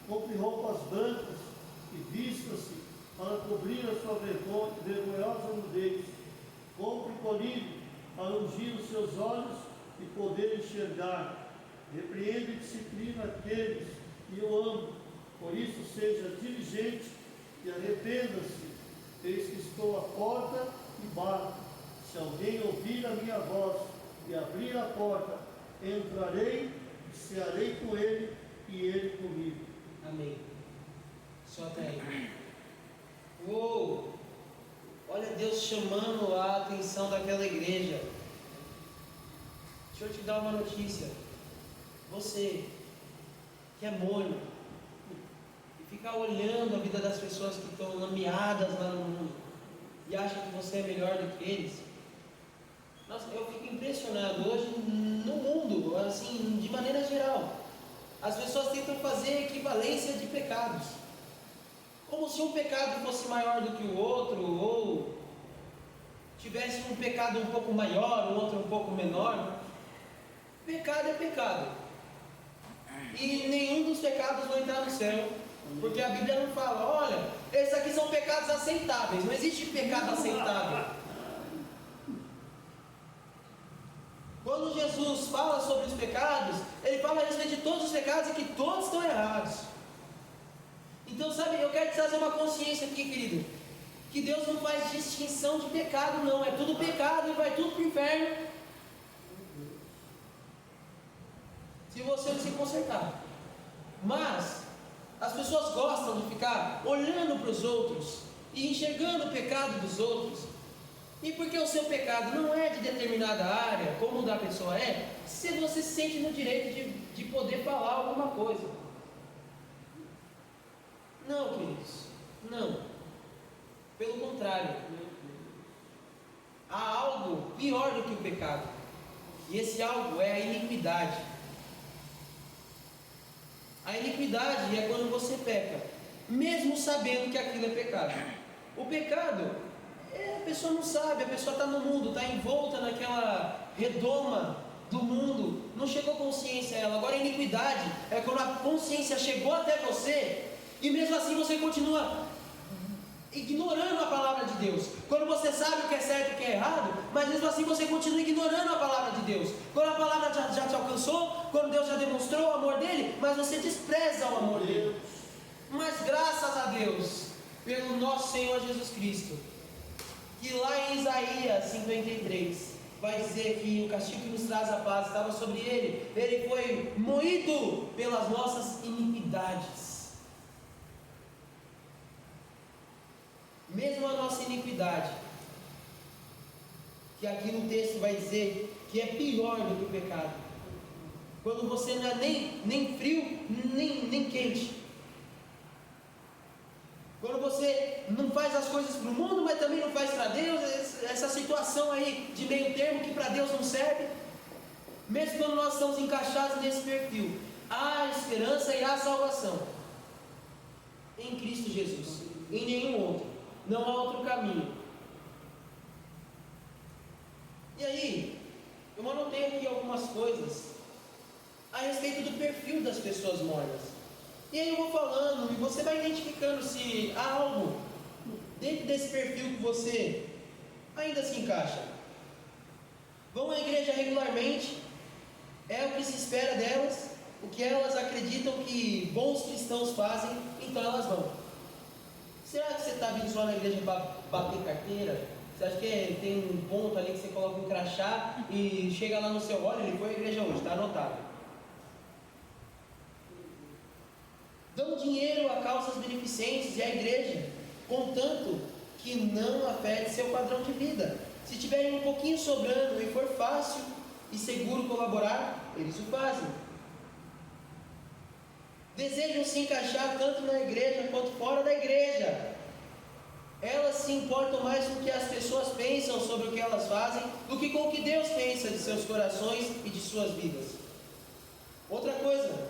Compre roupas brancas e vista-se para cobrir a sua vergonhosa nudez. Compre colírio para ungir os seus olhos e poder enxergar. Repreenda e disciplina aqueles que eu amo. Por isso seja diligente e arrependa-se. Eis que estou à porta e bato. Se alguém ouvir a minha voz e abrir a porta, entrarei e cearei com ele e ele comigo.
Amém. Só até aí. Uou! Olha Deus chamando a atenção daquela igreja. Deixa eu te dar uma notícia. Você que é morno e fica olhando a vida das pessoas que estão lameadas lá no mundo e acha que você é melhor do que eles. Nossa, eu fico impressionado hoje no mundo, assim, de maneira geral. As pessoas tentam fazer equivalência de pecados, como se um pecado fosse maior do que o outro, ou tivesse um pecado um pouco maior, o outro um pouco menor. Pecado é pecado, e nenhum dos pecados vai entrar no céu, porque a Bíblia não fala, olha, esses aqui são pecados aceitáveis. Não existe pecado aceitável. Quando Jesus fala sobre os pecados, ele fala a respeito de todos os pecados e que todos estão errados. Então, sabe, eu quero te trazer uma consciência aqui, querido, que Deus não faz distinção de pecado, não. É tudo pecado e vai tudo para o inferno, se você não se consertar. Mas as pessoas gostam de ficar olhando para os outros e enxergando o pecado dos outros. E porque o seu pecado não é de determinada área, como o da pessoa é, se você se sente no direito de poder falar alguma coisa. Não, queridos, não. Pelo contrário, há algo pior do que o pecado, e esse algo é a iniquidade. A iniquidade é quando você peca, mesmo sabendo que aquilo é pecado. O pecado a pessoa não sabe, a pessoa está no mundo, está envolta naquela redoma do mundo, não chegou consciência a ela. Agora a iniquidade é quando a consciência chegou até você e mesmo assim você continua ignorando a palavra de Deus. Quando você sabe o que é certo e o que é errado, mas mesmo assim você continua ignorando a palavra de Deus. Quando a palavra já te alcançou, quando Deus já demonstrou o amor dele, mas você despreza o amor dele. Mas graças a Deus, pelo nosso Senhor Jesus Cristo, que lá em Isaías 53 vai dizer que o castigo que nos traz a paz estava sobre ele. Ele foi moído pelas nossas iniquidades. Mesmo a nossa iniquidade, que aqui no texto vai dizer que é pior do que o pecado. Quando você não é nem frio, nem quente. Quando você não faz as coisas para o mundo, mas também não faz para Deus, essa situação aí de meio termo que para Deus não serve. Mesmo quando nós estamos encaixados nesse perfil, há esperança e há salvação em Cristo Jesus, em nenhum outro, não há outro caminho. E aí, eu anotei aqui algumas coisas a respeito do perfil das pessoas mornas. E aí eu vou falando, e você vai identificando se há algo dentro desse perfil que você ainda se encaixa. Vão à igreja regularmente, é o que se espera delas, o que elas acreditam que bons cristãos fazem, então elas vão. Será que você está vindo só na igreja para bater carteira? Você acha que tem um ponto ali que você coloca um crachá e chega lá no seu, olha, ele foi à igreja hoje, está anotado. Dão dinheiro a causas beneficentes e à igreja, contanto que não afete seu padrão de vida. Se tiverem um pouquinho sobrando e for fácil e seguro colaborar, eles o fazem. Desejam se encaixar tanto na igreja quanto fora da igreja. Elas se importam mais com o que as pessoas pensam sobre o que elas fazem do que com o que Deus pensa de seus corações e de suas vidas. Outra coisa,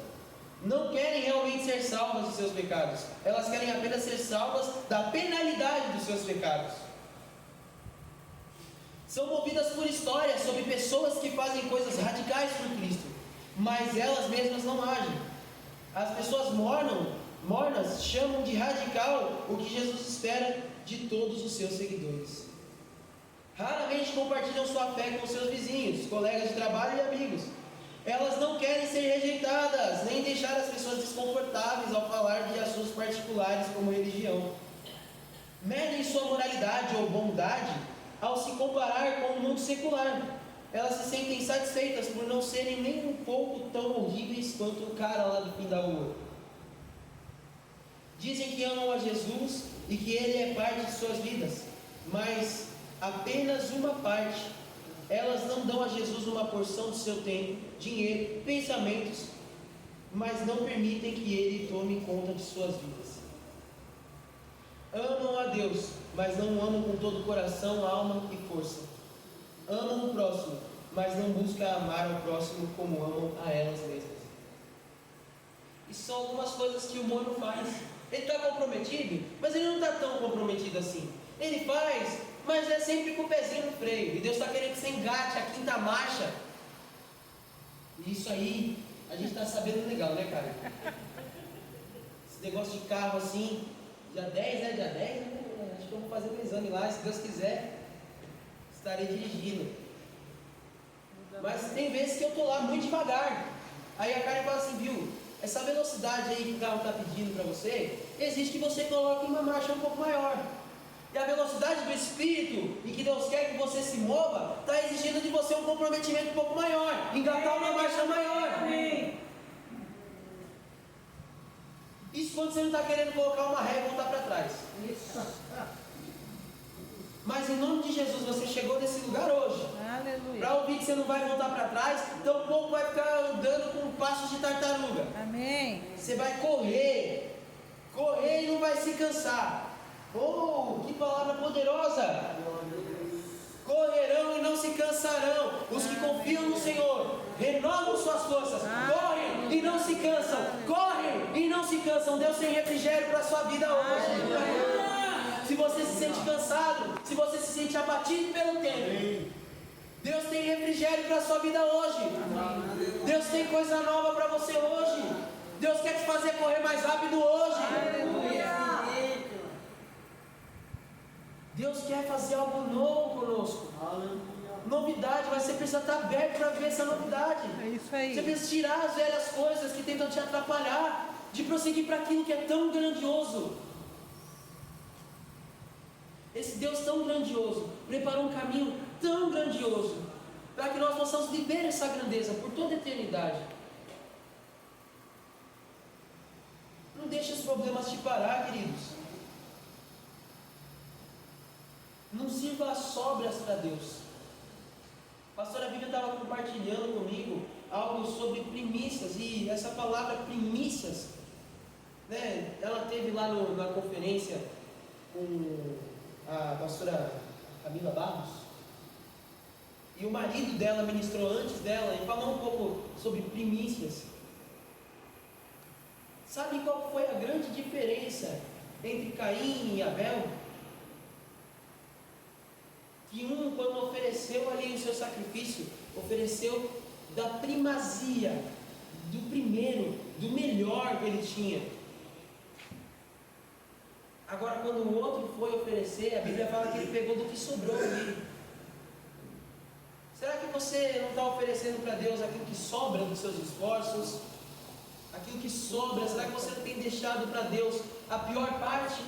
não querem realmente ser salvas de seus pecados. Elas querem apenas ser salvas da penalidade dos seus pecados. São movidas por histórias sobre pessoas que fazem coisas radicais por Cristo, mas elas mesmas não agem. As pessoas mornam mornas chamam de radical o que Jesus espera de todos os seus seguidores. Raramente compartilham sua fé com seus vizinhos, colegas de trabalho e amigos. Elas não querem ser rejeitadas, nem deixar as pessoas desconfortáveis ao falar de assuntos particulares como religião. Medem sua moralidade ou bondade ao se comparar com o mundo secular. Elas se sentem satisfeitas por não serem nem um pouco tão horríveis quanto o cara lá do fim da rua. Dizem que amam a Jesus e que Ele é parte de suas vidas, mas apenas uma parte. Elas não dão a Jesus uma porção do seu tempo, dinheiro, pensamentos, mas não permitem que Ele tome conta de suas vidas. Amam a Deus, mas não amam com todo o coração, alma e força. Amam o próximo, mas não buscam amar ao próximo como amam a elas mesmas. Isso são algumas coisas que o humano faz. Ele está comprometido, mas ele não está tão comprometido assim. Ele faz, mas é sempre com o pezinho no freio. E Deus está querendo que você engate a quinta marcha. E isso aí, a gente está sabendo legal, né, cara? Esse negócio de carro assim, dia 10, né? Dia 10, né? Acho que eu vou fazer um exame lá, se Deus quiser, estarei dirigindo. Mas tem vezes que eu estou lá muito devagar. Aí a Karen fala assim, viu? Essa velocidade aí que o carro está pedindo para você, exige que você coloque uma marcha um pouco maior. E a velocidade do Espírito, e que Deus quer que você se mova, está exigindo de você um comprometimento um pouco maior, engatar uma marcha maior.
Amém.
Isso quando você não está querendo colocar uma ré e voltar para trás.
Isso.
Mas em nome de Jesus, você chegou nesse lugar hoje.
Aleluia.
Para ouvir que você não vai voltar para trás, tampouco vai ficar andando com passos de tartaruga.
Amém.
Você vai correr e não vai se cansar. Oh, que palavra poderosa! Correrão e não se cansarão. Os que confiam no Senhor renovam suas forças. Correm e não se cansam. Correm e não se cansam. Deus tem refrigério para a sua vida hoje. Se você se sente cansado, se você se sente abatido pelo tempo, Deus tem refrigério para a sua vida hoje. Deus tem coisa nova para você hoje. Deus quer te fazer correr mais rápido hoje. Deus quer fazer algo novo conosco. Novidade, mas você precisa estar aberto para ver essa novidade.
É isso aí.
Você precisa tirar as velhas coisas que tentam te atrapalhar de prosseguir para aquilo que é tão grandioso. Esse Deus tão grandioso preparou um caminho tão grandioso para que nós possamos viver essa grandeza por toda a eternidade. Não deixe os problemas te parar, queridos. Não sirva as sobras para Deus. A pastora Bíblia estava compartilhando comigo algo sobre primícias, e essa palavra primícias, né, ela teve lá na conferência com a pastora Camila Barros, e o marido dela ministrou antes dela e falou um pouco sobre primícias. Sabe qual foi a grande diferença entre Caim e Abel? Que um, quando ofereceu ali o seu sacrifício, ofereceu da primazia, do primeiro, do melhor que ele tinha. Agora, quando o outro foi oferecer, a Bíblia fala que ele pegou do que sobrou ali. Será que você não está oferecendo para Deus aquilo que sobra dos seus esforços? Aquilo que sobra, será que você não tem deixado para Deus a pior parte?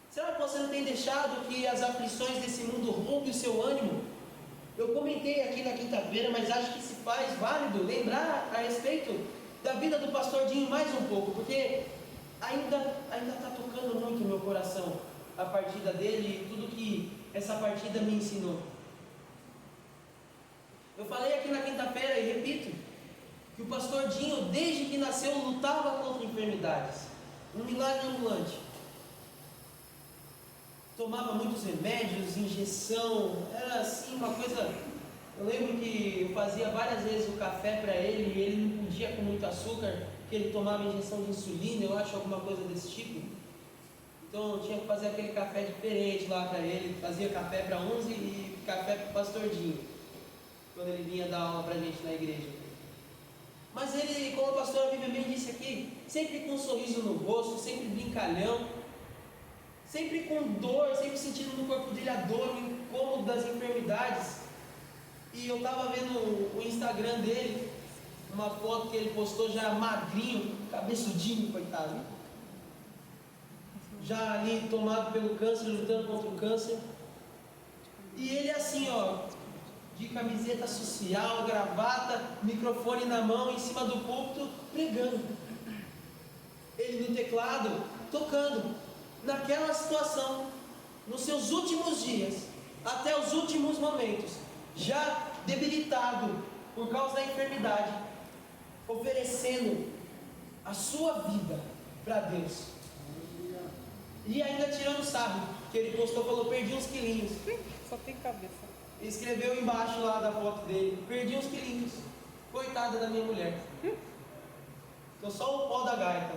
Será que você não tem deixado que as aflições desse mundo roubem o seu ânimo? Eu comentei aqui na quinta-feira, mas acho que se faz válido lembrar a respeito da vida do pastor Dinho mais um pouco, porque ainda está tocando muito o meu coração a partida dele e tudo que essa partida me ensinou. Eu falei aqui na quinta-feira e repito, que o pastor Dinho, desde que nasceu, lutava contra enfermidades. Um milagre ambulante. Tomava muitos remédios, injeção, era assim uma coisa. Eu lembro que eu fazia várias vezes o café para ele e ele não podia com muito açúcar, porque ele tomava injeção de insulina, eu acho, alguma coisa desse tipo. Então eu tinha que fazer aquele café diferente lá para ele, fazia café para 11 e café para o pastor Dinho, quando ele vinha dar aula para a gente na igreja. Mas ele, como a pastora Bíblia bem disse aqui, sempre com um sorriso no rosto, sempre brincalhão, sempre com dor, sempre sentindo no corpo dele a dor, o incômodo das enfermidades. E eu estava vendo o Instagram dele, uma foto que ele postou já magrinho, cabeçudinho, coitado. Já ali tomado pelo câncer, lutando contra o câncer. E ele assim, ó, de camiseta social, gravata, microfone na mão, em cima do púlpito, pregando. Ele no teclado, tocando. Naquela situação, nos seus últimos dias, até os últimos momentos, já debilitado por causa da enfermidade, oferecendo a sua vida para Deus. E ainda tirando sarro, que ele postou, falou, perdi uns quilinhos.
Só tem cabeça.
Escreveu embaixo lá da foto dele, perdi uns quilinhos. Coitada da minha mulher. Tô só o pó da gaita.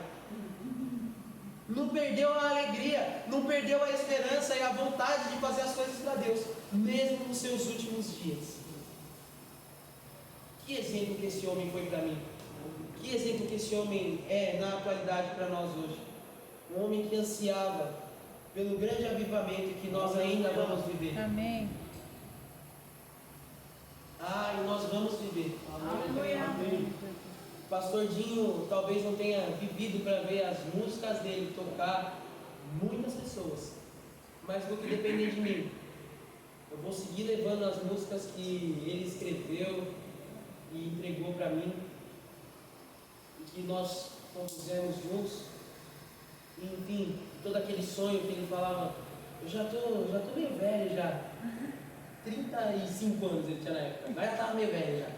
Não perdeu a alegria, não perdeu a esperança e a vontade de fazer as coisas para Deus, mesmo nos seus últimos dias. Que exemplo que esse homem foi para mim? Que exemplo que esse homem é na atualidade para nós hoje? Um homem que ansiava pelo grande avivamento que nós ainda vamos viver.
Amém.
E nós vamos viver.
Amém.
Pastor Dinho talvez não tenha vivido para ver as músicas dele tocar muitas pessoas, mas no que depender de mim, eu vou seguir levando as músicas que ele escreveu e entregou para mim, e que nós compusemos juntos. Enfim, todo aquele sonho que ele falava, eu já tô meio velho já, 35 anos ele tinha na época, mas já estava meio velho já.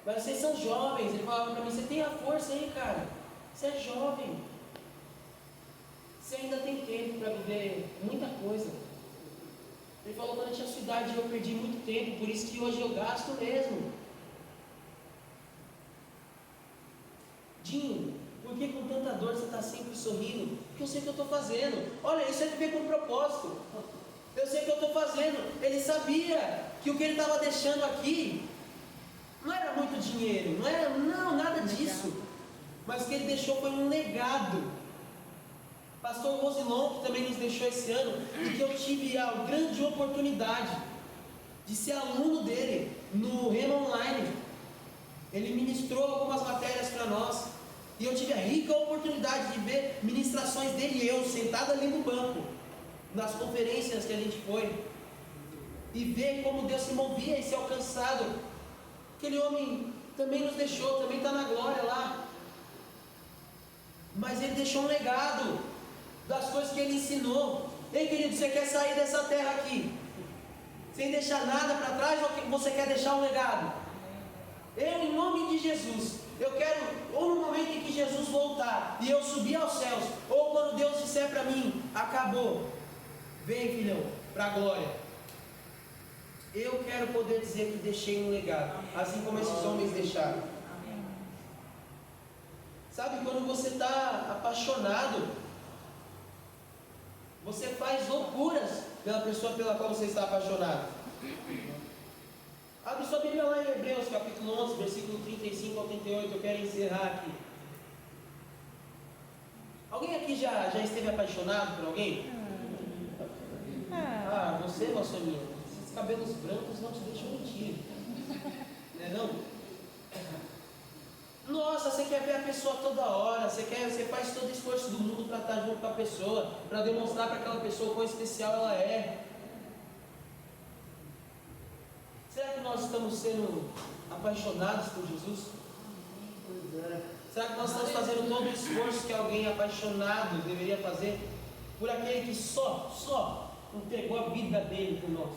Mas vocês são jovens, ele falava para mim, você tem a força aí, cara, você é jovem, você ainda tem tempo para viver muita coisa. Ele falou, quando eu tinha sua idade eu perdi muito tempo, por isso que hoje eu gasto mesmo. Dinho, por que com tanta dor você está sempre sorrindo? Porque eu sei o que eu estou fazendo. Olha, isso é viver com propósito. Eu sei o que eu estou fazendo. Ele sabia que o que ele estava deixando aqui não era muito dinheiro, não, nada disso. Mas o que ele deixou foi um legado. Pastor Rosilon, que também nos deixou esse ano, e que eu tive a grande oportunidade de ser aluno dele no Rema Online. Ele ministrou algumas matérias para nós, e eu tive a rica oportunidade de ver ministrações dele e eu, sentado ali no banco, nas conferências que a gente foi, e ver como Deus se movia e ser alcançado. Aquele homem também nos deixou, também está na glória lá. Mas ele deixou um legado das coisas que ele ensinou. Ei, querido, você quer sair dessa terra aqui sem deixar nada para trás, ou você quer deixar um legado? Eu, em nome de Jesus, eu quero, ou no momento em que Jesus voltar e eu subir aos céus, ou quando Deus disser para mim, acabou, vem filhão, para a glória. Eu quero poder dizer que deixei um legado, assim como esses homens deixaram. Sabe, quando você está apaixonado, você faz loucuras pela pessoa pela qual você está apaixonado. Abre sua Bíblia lá em Hebreus, capítulo 11, versículo 35 ao 38, eu quero encerrar aqui. Alguém aqui já esteve apaixonado por alguém? Você, Vassoninha, esses cabelos brancos não te deixam mentir. Não é não? Nossa, você quer ver a pessoa toda hora, você faz todo o esforço do mundo para estar junto com a pessoa, para demonstrar para aquela pessoa quão especial ela é. Será que nós estamos sendo apaixonados por Jesus? Será que nós estamos fazendo todo o esforço que alguém apaixonado deveria fazer por aquele que só entregou a vida dele por nós?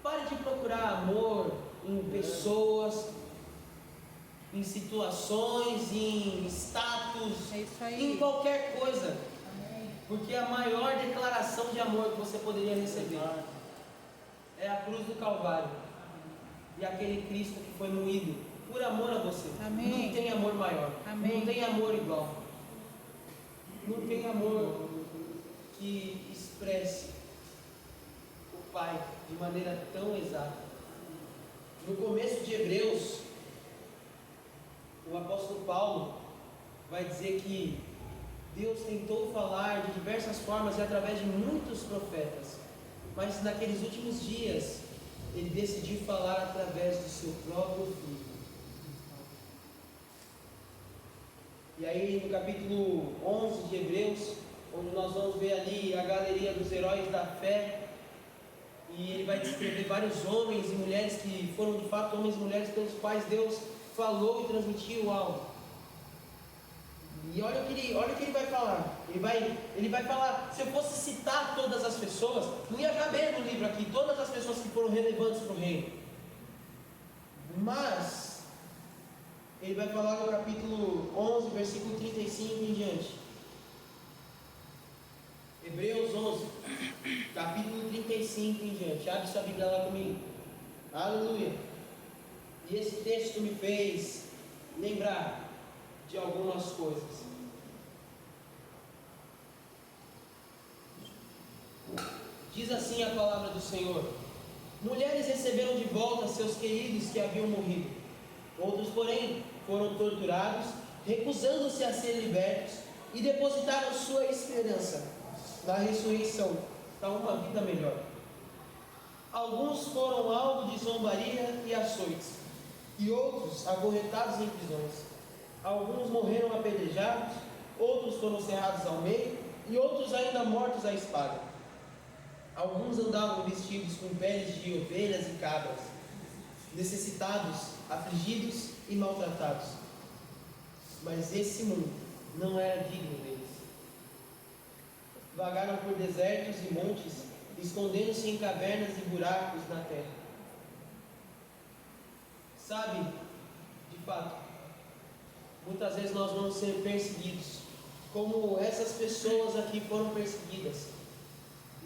Pare de procurar amor em pessoas, em situações, em status, em qualquer coisa. Porque a maior declaração de amor que você poderia receber é a cruz do Calvário e aquele Cristo que foi moído por amor a você.
Amém.
Não tem amor maior.
Amém.
Não tem amor igual. Não tem amor que expresse o Pai de maneira tão exata. No começo de Hebreus, o apóstolo Paulo vai dizer que Deus tentou falar de diversas formas e através de muitos profetas, mas naqueles últimos dias ele decidiu falar através do seu próprio Filho. E aí no capítulo 11 de Hebreus, onde nós vamos ver ali a galeria dos heróis da fé, e ele vai descrever vários homens e mulheres que foram de fato homens e mulheres pelos quais Deus falou e transmitiu algo. E olha o que ele vai falar. Ele vai falar, se eu fosse citar todas as pessoas, não ia caber no livro aqui, todas as pessoas que foram relevantes para o reino. Mas, ele vai falar no capítulo 11, versículo 35 em diante. Hebreus 11, capítulo 35 em diante. Abre sua Bíblia lá comigo. Aleluia. E esse texto me fez lembrar de algumas coisas. Diz assim a palavra do Senhor: mulheres receberam de volta seus queridos que haviam morrido. Outros, porém, foram torturados, recusando-se a ser libertos, e depositaram sua esperança na ressurreição para uma vida melhor. Alguns foram alvo de zombaria e açoites, e outros acorrentados em prisões. Alguns morreram apedrejados, outros foram cerrados ao meio, e outros ainda mortos à espada. Alguns andavam vestidos com peles de ovelhas e cabras, necessitados, afligidos e maltratados. Mas esse mundo não era digno deles. Vagaram por desertos e montes, escondendo-se em cavernas e buracos na terra. Sabe, de fato, muitas vezes nós vamos ser perseguidos, como essas pessoas aqui foram perseguidas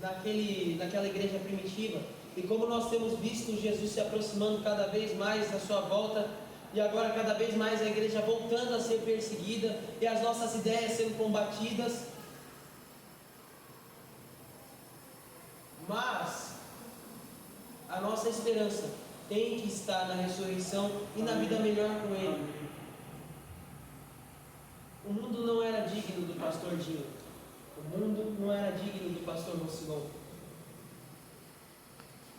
naquela igreja primitiva, e como nós temos visto Jesus se aproximando cada vez mais da sua volta, e agora cada vez mais a igreja voltando a ser perseguida, e as nossas ideias sendo combatidas. Mas a nossa esperança tem que estar na ressurreição e na vida melhor com Ele. O mundo não era digno do pastor Dinho. O mundo não era digno do pastor Rocilon.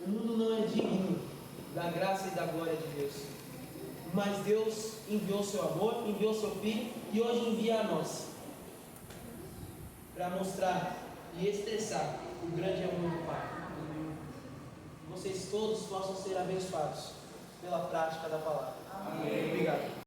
O mundo não é digno da graça e da glória de Deus. Mas Deus enviou seu amor, enviou seu Filho, e hoje envia a nós, para mostrar e expressar o grande amor do Pai. Que vocês todos possam ser abençoados pela prática da palavra. Amém. Obrigado.